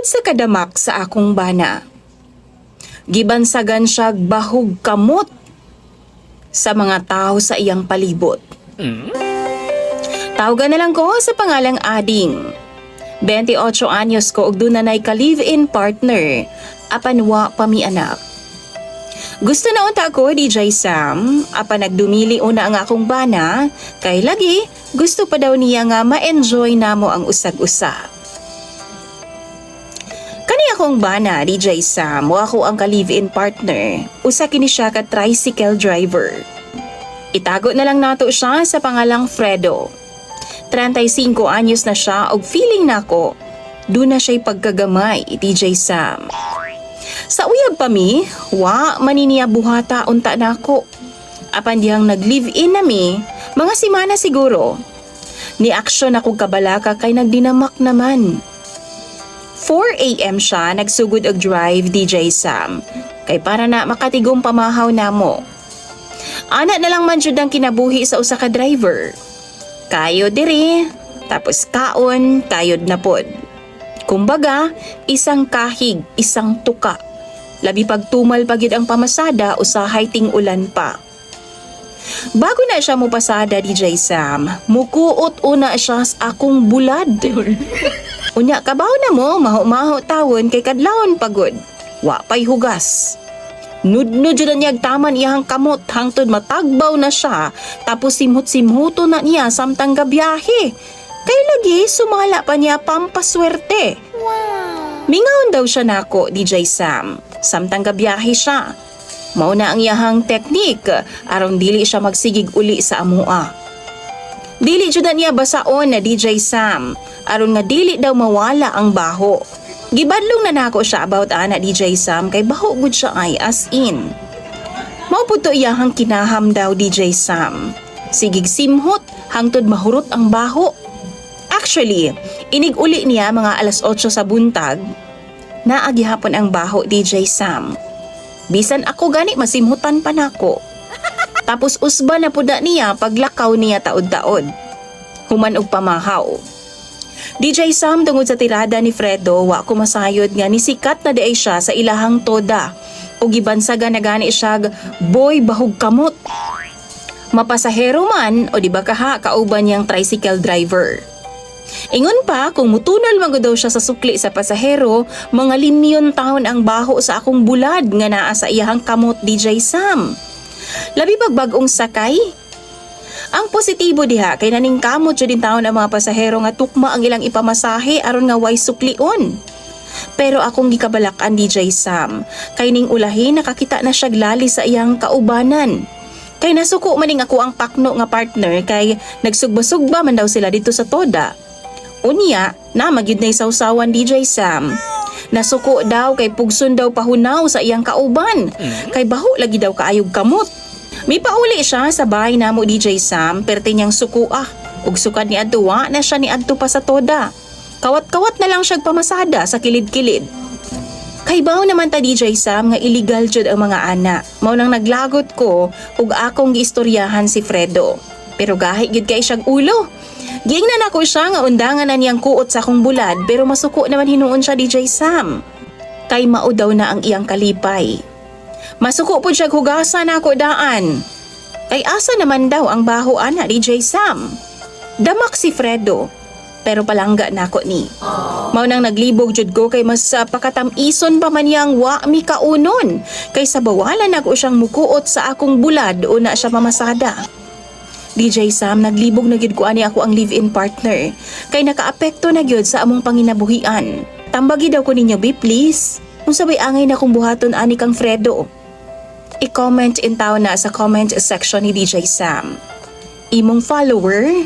Tungod sa kadamak sa akong bana, gibansagan siya bahog kamot sa mga tao sa iyang palibot. Tawagan na lang ko sa pangalang Ading. 28 anyos ko ug dunay ka live-in partner, apan wa pa mi anak. Gusto na unta ko, DJ Sam, apan nagdumili una ang akong bana, kay lagi gusto pa daw niya nga ma-enjoy namo ang usag-usa. Kani akong bana, DJ Sam, o ako ang ka-live-in partner, usa kini siya ka tricycle driver. Itago na lang nato siya sa pangalang Fredo. 35 anyos na siya og feeling nako, doon na siya'y pagkagamay, DJ Sam. Sa uyab pa mi, wa maniniya buhata unta nako. Apan dihang nag-live-in na mi, mga simana siguro. Ni aksyon akong kabalaka kay nagdinamak naman. 4 a.m. siya nagsugod og drive, DJ Sam, kay para na makatigong pamahaw namo. Ana na lang man jud ang kinabuhi sa usa ka driver. Kayo diri, tapos kaon, kayod na pod. Kumbaga, isang kahig, isang tuka. Labi pagtumal pagid ang pamasada, usahay ting ulan pa. Bago na siya mupasada, DJ Sam, mukuot una siya sa akong bulad. Unya, kabaw na mo, maho-maho tawon kay kadlawon pagod. Wa pa'y hugas. Nudnud yun na niyag taman iyang kamot hangtod matagbaw na siya, tapos simhut-simhuto na niya samtang gabiyahe. Kay lagi sumala pa niya pampaswerte. Wow. Mingaon daw siya nako, DJ Sam, samtang gabiyahe siya. Mauna ang iyahang teknik, aron dili siya magsigig uli sa amua. Dili jud na niya basaon na DJ Sam, aron nga dili daw mawala ang baho. Gibadlong na nako siya about ana, DJ Sam, kay baho gud siya ay as in. Mao pud to iyahang kinaham daw, DJ Sam. Sigig simhot hangtod mahurot ang baho. Actually, inig uli niya mga alas 8 sa buntag. Naagihapon ang baho, DJ Sam. Bisan ako gani masimhutan pa nako. Tapos usba na pud niya paglakaw niya taod-taod. Human og pamahaw. DJ Sam, tungod sa tirada ni Fredo, wa ko masayod nga nisikat na diay siya sa ilahang toda o gibansaga na gani siya boy bahog kamot. Mapasahero man o di ba kaha kauban niyang tricycle driver. Ingon pa kung mutunol man daw siya sa sukli sa pasahero, mga limyon taon ang baho sa akong bulad nga naa sa iyahang kamot, DJ Sam. Labi pagbag-ong sakay. Ang positibo diha kay naning kamot jud din taon ang mga pasahero nga tukma ang ilang ipamasahe aron nga way suklion. Pero akong gikabalakan, DJ Sam, kay ning ulahi nakakita na siya glali sa iyang kaubanan. Kay nasuko maning ako ang pakno nga partner kay nagsugba-sugba man daw sila dito sa toda. Unya, na magyud na isawsawan, DJ Sam. Nasuko daw kay pugson daw pahunaw sa iyang kauban. Kay baho lagi daw kaayog kamot. May pauli siya sa bahay namo, DJ Sam, perte niyang sukuah. Ug sukad ni adtuwa na siya ni adto pa sa toda. Kawat-kawat na lang siya pamasada sa kilid-kilid. Kay baw naman ta, DJ Sam, nga illegal jud ang mga ana. Mao nang naglagot ko ug akong giistoryahan si Fredo. Pero gahi gyud kay siyang ulo. Giingnan ako siya nga undangan na niyang kuot sa akong bulad, pero masuko naman hinuon siya, DJ Sam. Kay mao daw na ang iyang kalipay. Masuko po siya hugasan ako daan. Kay asa naman daw ang baho ana, DJ Sam. Damak si Fredo, pero palangga nako ni. Mao nang naglibog jud ko kay mas pakatamison pa man yang wa mi kaunon. Kay sa bawalan ako siyang mukuot sa akong bulad o na siya mamasada. DJ Sam, naglibog na gyud ko ani ako ang live-in partner. Kay nakaapekto na gyud sa among panginabuhian. Tambagi daw ko ninyo, be please. Kung sabay angay na kong buhaton ani kang Fredo. I-comment in taon na sa comment section ni DJ Sam. Imong follower,